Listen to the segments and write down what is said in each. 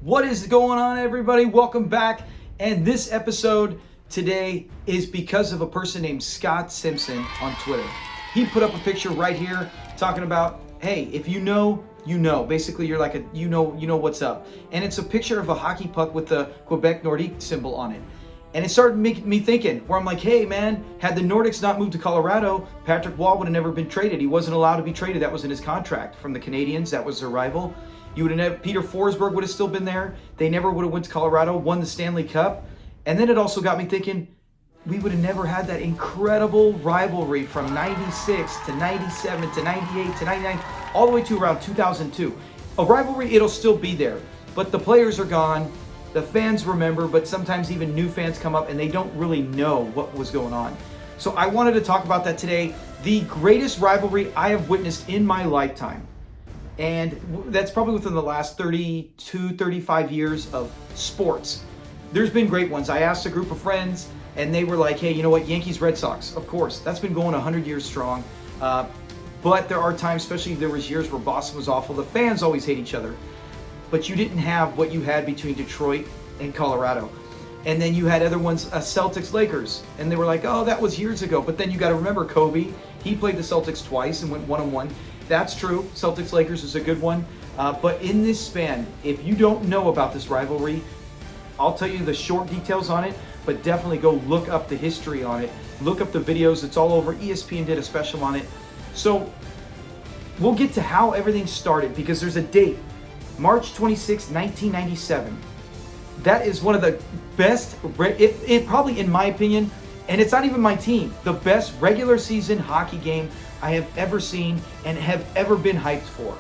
What is going on, everybody? Welcome back. And this episode today is because of a person named Scott Simpson on Twitter. He put up a picture right here talking about, hey, if you know, you know. Basically, you're like you know what's up. And it's a picture of a hockey puck with the Quebec Nordique symbol on it. And it started making me thinking, where I'm like, hey man, had the Nordics not moved to Colorado, Patrick Wall would have never been traded. He wasn't allowed to be traded. That was in his contract from the Canadiens. That was their rival. You would have Peter Forsberg would have still been there. They never would have went to Colorado, won the Stanley Cup. And then it also got me thinking, we would have never had that incredible rivalry from 96 to 97 to 98 to 99, all the way to around 2002. A rivalry, it'll still be there, but the players are gone. The fans remember, but sometimes even new fans come up and they don't really know what was going on. So I wanted to talk about that today. The greatest rivalry I have witnessed in my lifetime. And that's probably within the last 32, 35 years of sports. There's been great ones. I asked a group of friends and they were like, hey, you know what, Yankees, Red Sox, of course. That's been going 100 years strong. But there are times, especially there was years where Boston was awful. The fans always hate each other. But you didn't have what you had between Detroit and Colorado. And then you had other ones, Celtics, Lakers. And they were like, oh, that was years ago. But then you got to remember Kobe. He played the Celtics twice and went 1-on-1. That's true. Celtics, Lakers is a good one. But in this span, if you don't know about this rivalry, I'll tell you the short details on it, but definitely go look up the history on it. Look up the videos. It's all over. ESPN did a special on it. So we'll get to how everything started because there's a date. March 26, 1997. That is one of the best, it probably in my opinion, and it's not even my team, the best regular season hockey game I have ever seen and have ever been hyped for.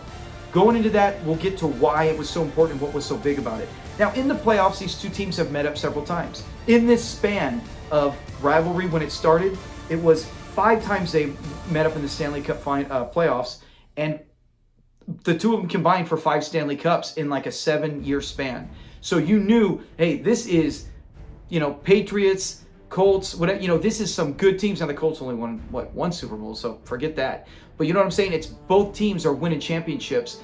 Going into that, we'll get to why it was so important and what was so big about it. Now, in the playoffs, these two teams have met up several times. In this span of rivalry, when it started, it was 5 times they met up in the Stanley Cup playoffs, and the two of them combined for 5 Stanley Cups in like a 7-year span. So you knew, hey, this is, Patriots, Colts, whatever, this is some good teams. Now the Colts only won, one Super Bowl, so forget that. But you know what I'm saying? It's both teams are winning championships.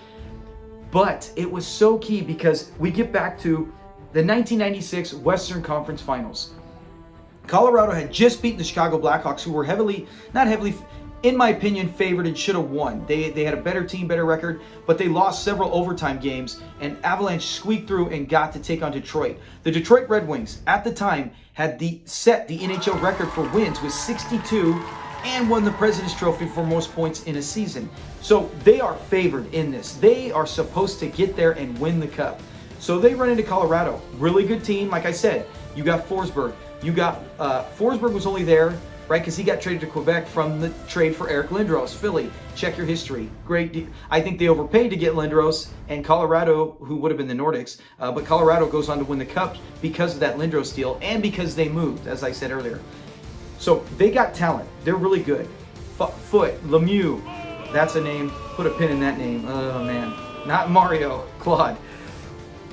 But it was so key because we get back to the 1996 Western Conference Finals. Colorado had just beaten the Chicago Blackhawks, who were not heavily, in my opinion, favored and should have won. They had a better team, better record, but they lost several overtime games, and Avalanche squeaked through and got to take on Detroit. The Detroit Red Wings, at the time, had set the NHL record for wins with 62 and won the President's Trophy for most points in a season. So they are favored in this. They are supposed to get there and win the cup. So they run into Colorado. Really good team. Like I said, you got Forsberg. Forsberg was only there, right, because he got traded to Quebec from the trade for Eric Lindros, Philly. Check your history. Great. I think they overpaid to get Lindros, and Colorado, who would have been the Nordics, but Colorado goes on to win the Cup because of that Lindros deal and because they moved, as I said earlier. So they got talent. They're really good. Foot, Lemieux, that's a name. Put a pin in that name. Oh, man. Not Mario, Claude.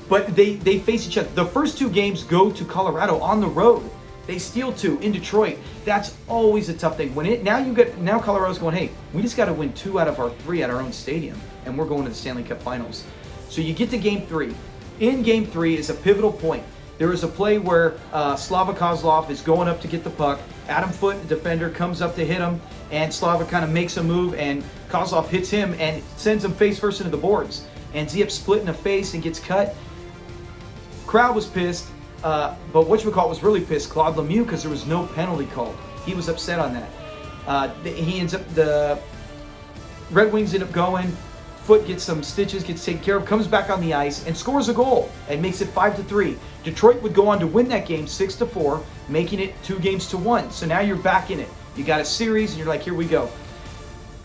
But they face each other. The first 2 games go to Colorado on the road. They steal 2 in Detroit. That's always a tough thing. Now Colorado's going, hey, we just got to win 2 out of our 3 at our own stadium, and we're going to the Stanley Cup Finals. So you get to Game 3. In Game 3 is a pivotal point. There is a play where Slava Kozlov is going up to get the puck. Adam Foote, the defender, comes up to hit him, and Slava kind of makes a move, and Kozlov hits him and sends him face first into the boards. And Ziep split in the face and gets cut. Crowd was pissed. But whatchamacallit was really pissed, Claude Lemieux, because there was no penalty called. He was upset on that. The Red Wings end up going. Foot gets some stitches, gets taken care of, comes back on the ice, and scores a goal and makes it 5-3. Detroit would go on to win that game 6-4, making it 2-1. So now you're back in it. You got a series, and you're like, here we go.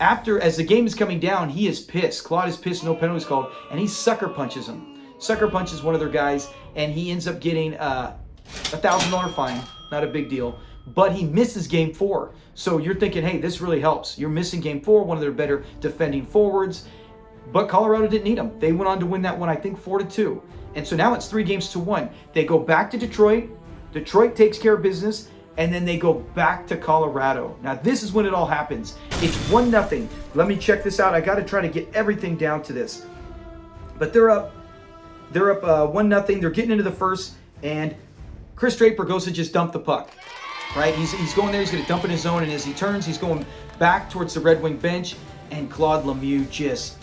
As the game is coming down, he is pissed. Claude is pissed, no penalties called, and he sucker punches him. Sucker punches one of their guys, and he ends up getting a $1,000 fine. Not a big deal. But he misses Game 4. So you're thinking, hey, this really helps. You're missing Game 4, one of their better defending forwards. But Colorado didn't need them. They went on to win that one, I think, 4-2. And so now it's 3-1. They go back to Detroit. Detroit takes care of business. And then they go back to Colorado. Now, this is when it all happens. It's 1-0. Let me check this out. I got to try to get everything down to this. But they're up They're up 1-0. They're getting into the first, and Chris Draper goes to just dump the puck. Right? He's going there. He's going to dump in his zone, and as he turns, he's going back towards the Red Wing bench, and Claude Lemieux just,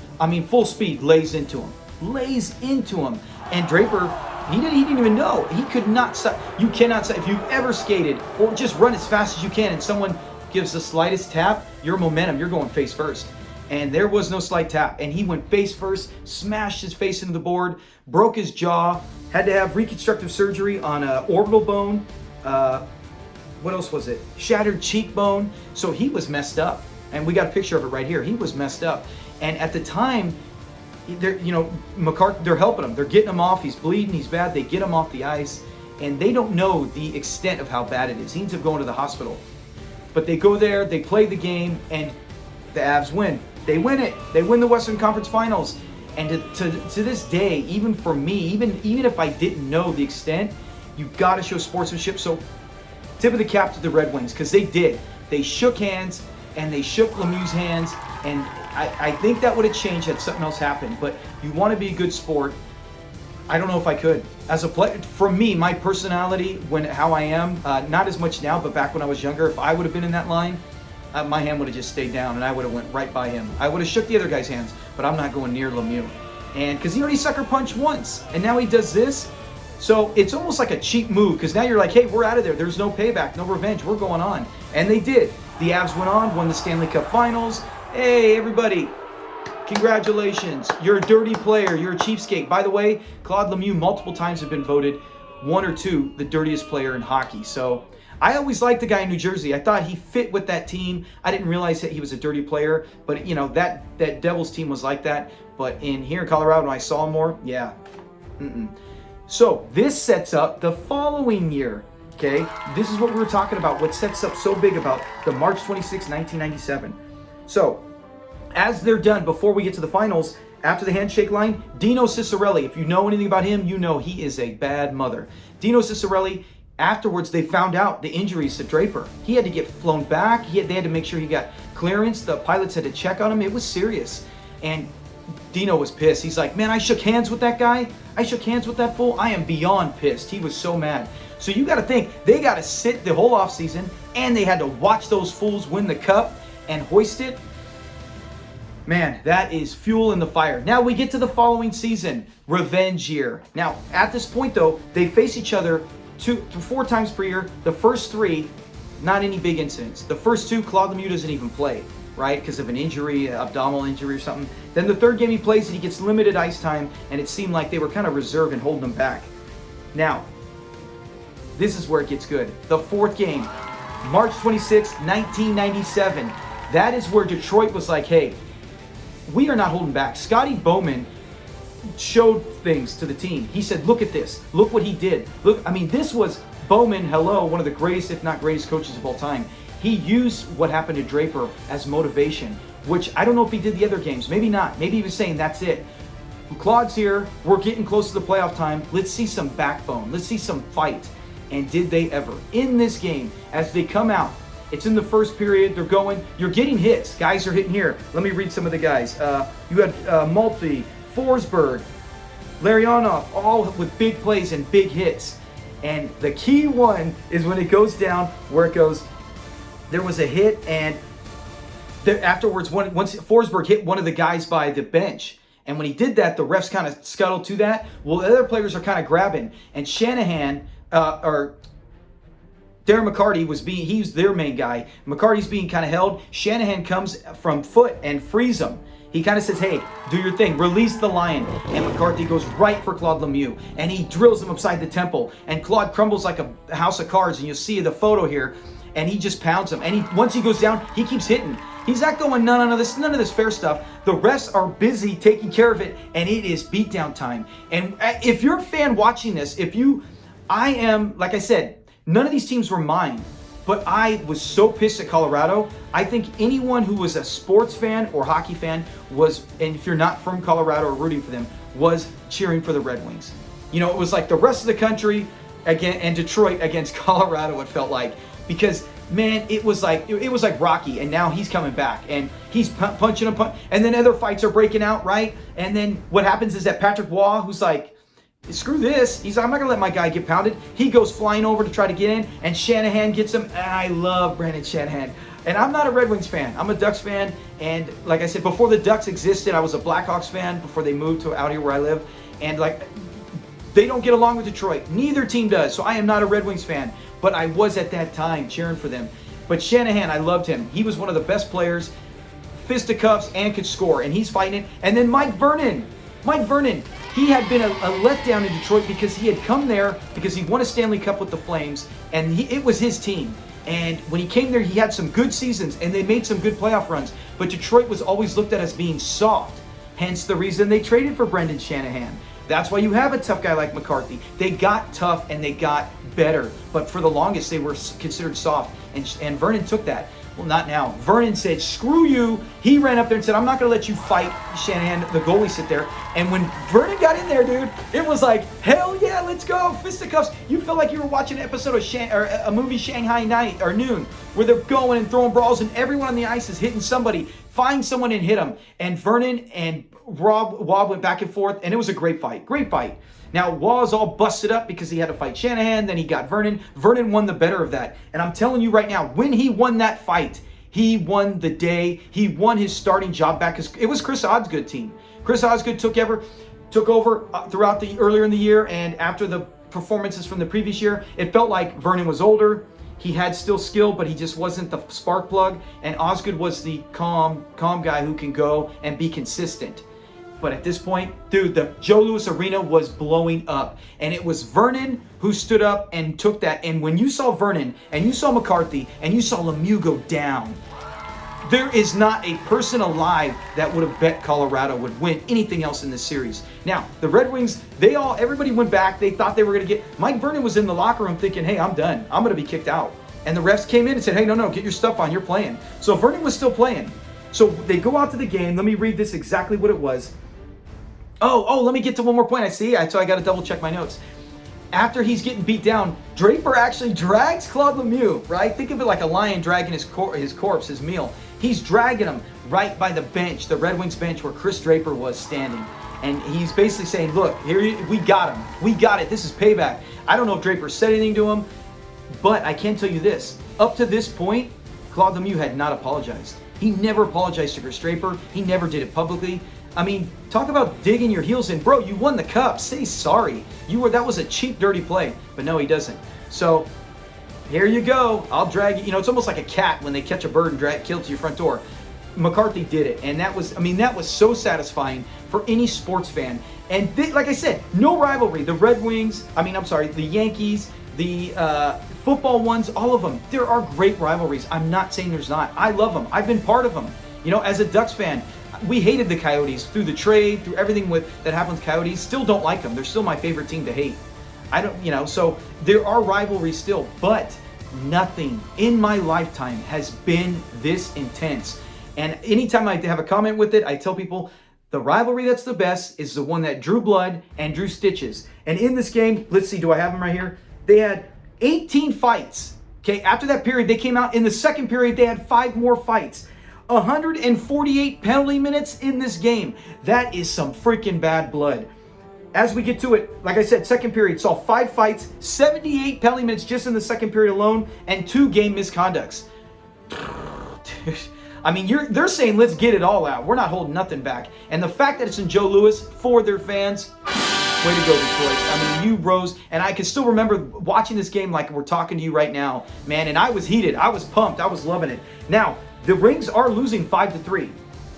full speed, lays into him. And Draper, he didn't even know. He could not stop. You cannot stop. If you've ever skated or just run as fast as you can and someone gives the slightest tap, your momentum, you're going face first. And there was no slight tap. And he went face first, smashed his face into the board, broke his jaw, had to have reconstructive surgery on an orbital bone. What else was it? Shattered cheekbone. So he was messed up. And we got a picture of it right here. He was messed up. And at the time, McCarthy, they're helping him. They're getting him off. He's bleeding. He's bad. They get him off the ice. And they don't know the extent of how bad it is. He ends up going to the hospital. But they go there, they play the game, and the Avs win. They win it. They win the Western Conference Finals. And to this day, even for me, even if I didn't know the extent, you got to show sportsmanship. So tip of the cap to the Red Wings, because they did. They shook hands, and they shook Lemieux's hands, and I think that would have changed had something else happened. But you want to be a good sport. I don't know if I could. As a player, for me, my personality, how I am, not as much now, but back when I was younger, if I would have been in that line, my hand would have just stayed down, and I would have went right by him. I would have shook the other guy's hands, but I'm not going near Lemieux. And because he already sucker punched once, and now he does this. So it's almost like a cheap move, because now you're like, hey, we're out of there. There's no payback, no revenge. We're going on. And they did. The Avs went on, won the Stanley Cup Finals. Hey, everybody. Congratulations. You're a dirty player. You're a cheapskate. By the way, Claude Lemieux multiple times have been voted one or two the dirtiest player in hockey. So I always liked the guy in New Jersey. I thought he fit with that team. I didn't realize that he was a dirty player. But, that Devils team was like that. But here in Colorado, when I saw him more, yeah. So this sets up the following year. Okay, this is what we were talking about. What sets up so big about the March 26, 1997. So, as they're done, before we get to the finals, after the handshake line, Dino Ciccarelli, if you know anything about him, you know he is a bad mother. Dino Ciccarelli, afterwards, they found out the injuries to Draper. He had to get flown back. They had to make sure he got clearance. The pilots had to check on him. It was serious. And Dino was pissed. He's like, man, I shook hands with that guy. I shook hands with that fool. I am beyond pissed. He was so mad. So you got to think, they got to sit the whole offseason, and they had to watch those fools win the cup and hoist it. Man, that is fuel in the fire. Now we get to the following season, revenge year. Now, at this point, though, they face each other 4 times per year. The first 3, not any big incidents. The first 2, Claude Lemieux doesn't even play, right, because of an injury, abdominal injury or something. Then the 3rd game he plays, and he gets limited ice time, and it seemed like they were kind of reserved and holding him back. Now, this is where it gets good. The 4th game, March 26, 1997. That is where Detroit was like, hey, we are not holding back. Scotty Bowman showed things to the team. He said, look at this. Look what he did. Look, this was Bowman, one of the greatest, if not greatest coaches of all time. He used what happened to Draper as motivation, which I don't know if he did the other games. Maybe not. Maybe he was saying, that's it. Claude's here. We're getting close to the playoff time. Let's see some backbone. Let's see some fight. And did they ever? In this game, as they come out, it's in the first period. They're going. You're getting hits. Guys are hitting here. Let me read some of the guys. You had Maltby, Forsberg, Larionov, all with big plays and big hits. And the key one is when it goes down, where it goes, there was a hit, and afterwards, once Forsberg hit one of the guys by the bench, and when he did that, the refs kind of scuttled to that. Well, the other players are kind of grabbing, and Shanahan, or Darren McCarty he's their main guy. McCarty's being kind of held. Shanahan comes from foot and frees him. He kind of says, hey, do your thing. Release the lion. And McCarthy goes right for Claude Lemieux. And he drills him upside the temple. And Claude crumbles like a house of cards. And you'll see the photo here. And he just pounds him. And once he goes down, he keeps hitting. He's not going, none of this fair stuff. The refs are busy taking care of it. And it is beatdown time. And if you're a fan watching this, I am, like I said, none of these teams were mine, but I was so pissed at Colorado. I think anyone who was a sports fan or hockey fan and if you're not from Colorado or rooting for them, was cheering for the Red Wings. It was like the rest of the country again, and Detroit against Colorado, it felt like, because man, it was like Rocky, and now he's coming back, and he's punching him, and then other fights are breaking out, right? And then what happens is that Patrick Waugh, who's like, Screw this. He's I'm not going to let my guy get pounded. He goes flying over to try to get in, and Shanahan gets him. And I love Brandon Shanahan. And I'm not a Red Wings fan. I'm a Ducks fan. And like I said, before the Ducks existed, I was a Blackhawks fan before they moved to out here where I live. And like, they don't get along with Detroit. Neither team does. So I am not a Red Wings fan. But I was at that time cheering for them. But Shanahan, I loved him. He was one of the best players, fisticuffs, and could score. And he's fighting it. And then Mike Vernon, he had been a letdown in Detroit because he had come there because he won a Stanley Cup with the Flames. And it was his team. And when he came there, he had some good seasons, and they made some good playoff runs. But Detroit was always looked at as being soft. Hence the reason they traded for Brendan Shanahan. That's why you have a tough guy like McCarthy. They got tough, and they got better. But for the longest, they were considered soft. And Vernon took that. Well, not now. Vernon said, screw you. He ran up there and said, I'm not going to let you fight Shanahan, the goalie, sit there. And when Vernon got in there, dude, it was like, hell yeah, let's go. Fisticuffs. You felt like you were watching an episode of a movie Shanghai Night or Noon where they're going and throwing brawls and everyone on the ice is hitting somebody. Find someone and hit them. And Vernon and Wob went back and forth, and it was a great fight. Great fight. Now, Waz all busted up because he had to fight Shanahan. Then he got Vernon. Vernon won the better of that. And I'm telling you right now, when he won that fight, he won the day. He won his starting job back. It was Chris Osgood team. Chris Osgood took over throughout earlier in the year, and after the performances from the previous year, it felt like Vernon was older. He had still skill, but he just wasn't the spark plug. And Osgood was the calm guy who can go and be consistent. But at this point, dude, the Joe Louis Arena was blowing up. And it was Vernon who stood up and took that. And when you saw Vernon and you saw McCarthy and you saw Lemieux go down, there is not a person alive that would have bet Colorado would win anything else in this series. Now, the Red Wings, everybody went back. They thought they were going to get... Mike Vernon was in the locker room thinking, hey, I'm done. I'm going to be kicked out. And the refs came in and said, hey, no, get your stuff on. You're playing. So Vernon was still playing. So they go out to the game. Let me read this exactly what it was. Oh, let me get to one more point. So I got to double check my notes. After he's getting beat down, Draper actually drags Claude Lemieux, right? Think of it like a lion dragging his corpse, his meal. He's dragging him right by the bench, the Red Wings bench where Chris Draper was standing. And he's basically saying, look, here we got him. We got it. This is payback. I don't know if Draper said anything to him, but I can tell you this. Up to this point, Claude Lemieux had not apologized. He never apologized to Chris Draper. He never did it publicly. I mean, talk about digging your heels in. Bro, you won the cup. Say sorry. That was a cheap, dirty play. But no, he doesn't. So, here you go. I'll drag you. You know, it's almost like a cat when they catch a bird and kill it to your front door. McCarthy did it. And that was so satisfying for any sports fan. And like I said, no rivalry. The Yankees, the football ones, all of them. There are great rivalries. I'm not saying there's not. I love them. I've been part of them. You know, as a Ducks fan, we hated the Coyotes through the trade, through everything that happened with Coyotes. Still don't like them. They're still my favorite team to hate. So there are rivalries still, but nothing in my lifetime has been this intense. And anytime I have a comment with it, I tell people the rivalry that's the best is the one that drew blood and drew stitches. And in this game, let's see, do I have them right here? They had 18 fights. Okay, after that period, they came out. In the second period, they had 5 more fights. 148 penalty minutes in this game. That is some freaking bad blood. As we get to it, like I said, second period saw 5 fights, 78 penalty minutes just in the second period alone, and 2 game misconducts. I mean, they're saying, let's get it all out. We're not holding nothing back. And the fact that it's in Joe Louis for their fans, way to go, Detroit. I mean, you rose, and I can still remember watching this game like we're talking to you right now, man, and I was heated. I was pumped. I was loving it. Now, the Rings are losing 5-3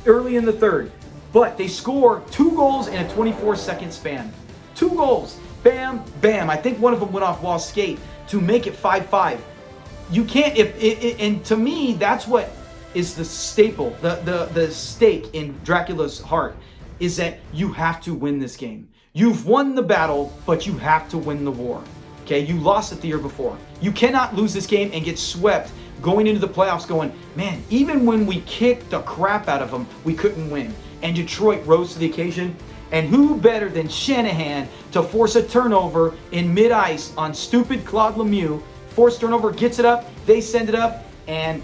early in the third, but they score 2 goals in a 24-second span. 2 goals. Bam, bam. I think one of them went off Wall's skate to make it 5-5. You can't, and to me, that's what is the staple, the stake in Dracula's heart, is that you have to win this game. You've won the battle, but you have to win the war. Okay, you lost it the year before. You cannot lose this game and get swept going into the playoffs going, man, even when we kicked the crap out of them, we couldn't win. And Detroit rose to the occasion. And who better than Shanahan to force a turnover in mid-ice on stupid Claude Lemieux? Forced turnover, gets it up, they send it up, and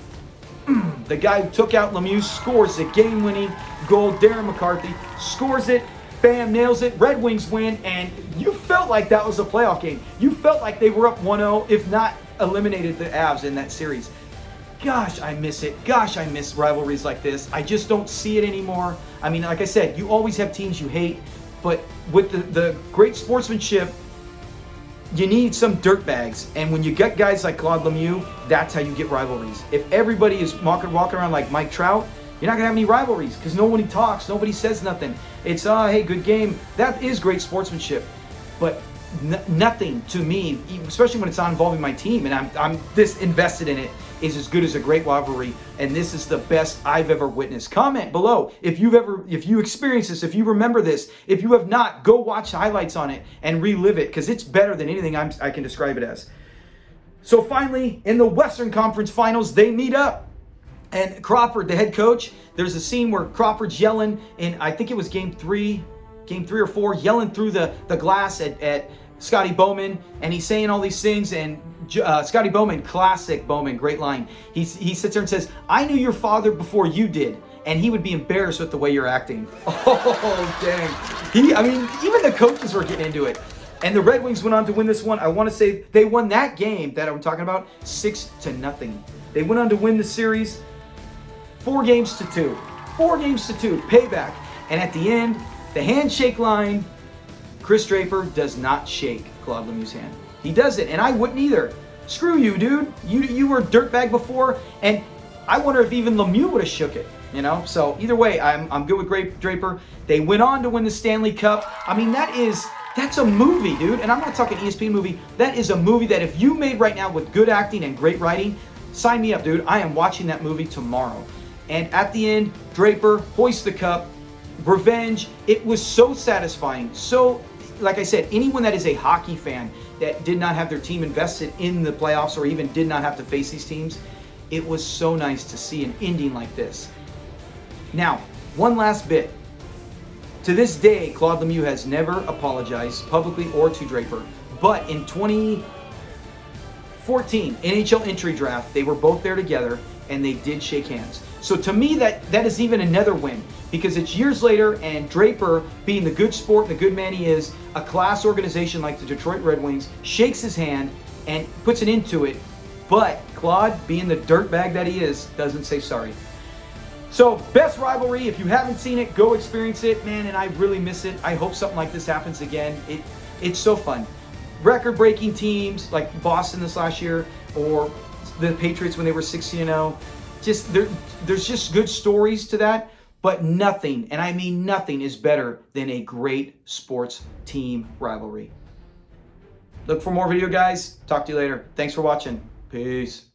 the guy who took out Lemieux scores the game-winning goal. Darren McCarthy scores it. bam, nails it. Red Wings win, and you felt like that was a playoff game. You felt like they were up 1-0, if not eliminated the Avs in that series. Gosh, I miss it. Gosh, I miss rivalries like this. I just don't see it anymore. I mean, like I said, you always have teams you hate, but with the great sportsmanship, you need some dirtbags. And when you get guys like Claude Lemieux, that's how you get rivalries. If everybody is walking around like Mike Trout, you're not going to have any rivalries because nobody talks, nobody says nothing. It's, hey, good game. That is great sportsmanship. But nothing to me, especially when it's not involving my team and I'm this invested in it, is as good as a great rivalry. And this is the best I've ever witnessed. Comment below if you experienced this, if you remember this. If you have not, go watch highlights on it and relive it because it's better than anything I can describe it as. So finally, in the Western Conference Finals, they meet up. And Crawford, the head coach, there's a scene where Crawford's yelling in, I think it was game three or four, yelling through the glass at Scotty Bowman, and he's saying all these things, and Scotty Bowman, classic Bowman, great line. He sits there and says, "I knew your father before you did, and he would be embarrassed with the way you're acting." Oh, dang. I mean, even the coaches were getting into it. And the Red Wings went on to win this one. I want to say they won that game that I'm talking about 6-0. They went on to win the series 4-2. 4-2, payback. And at the end, the handshake line, Chris Draper does not shake Claude Lemieux's hand. He doesn't, and I wouldn't either. Screw you, dude. You were a dirtbag before, and I wonder if even Lemieux would have shook it, you know? So either way, I'm good with Draper. They went on to win the Stanley Cup. I mean, that's a movie, dude. And I'm not talking ESPN movie. That is a movie that if you made right now with good acting and great writing, sign me up, dude. I am watching that movie tomorrow. And at the end, Draper hoists the cup. Revenge. It was so satisfying. So, like I said, anyone that is a hockey fan that did not have their team invested in the playoffs or even did not have to face these teams, it was so nice to see an ending like this. Now, one last bit. To this day, Claude Lemieux has never apologized publicly or to Draper. But in 2014 NHL entry draft, they were both there together and they did shake hands. So to me, that is even another win because it's years later and Draper, being the good sport, the good man he is, a class organization like the Detroit Red Wings, shakes his hand and puts an end to it. But Claude, being the dirtbag that he is, doesn't say sorry. So, best rivalry. If you haven't seen it, go experience it. Man, and I really miss it. I hope something like this happens again. It's so fun. Record-breaking teams like Boston this last year or the Patriots when they were 16-0. There's just good stories to that, but nothing, and I mean nothing, is better than a great sports team rivalry. Look for more video, guys. Talk to you later. Thanks for watching. Peace.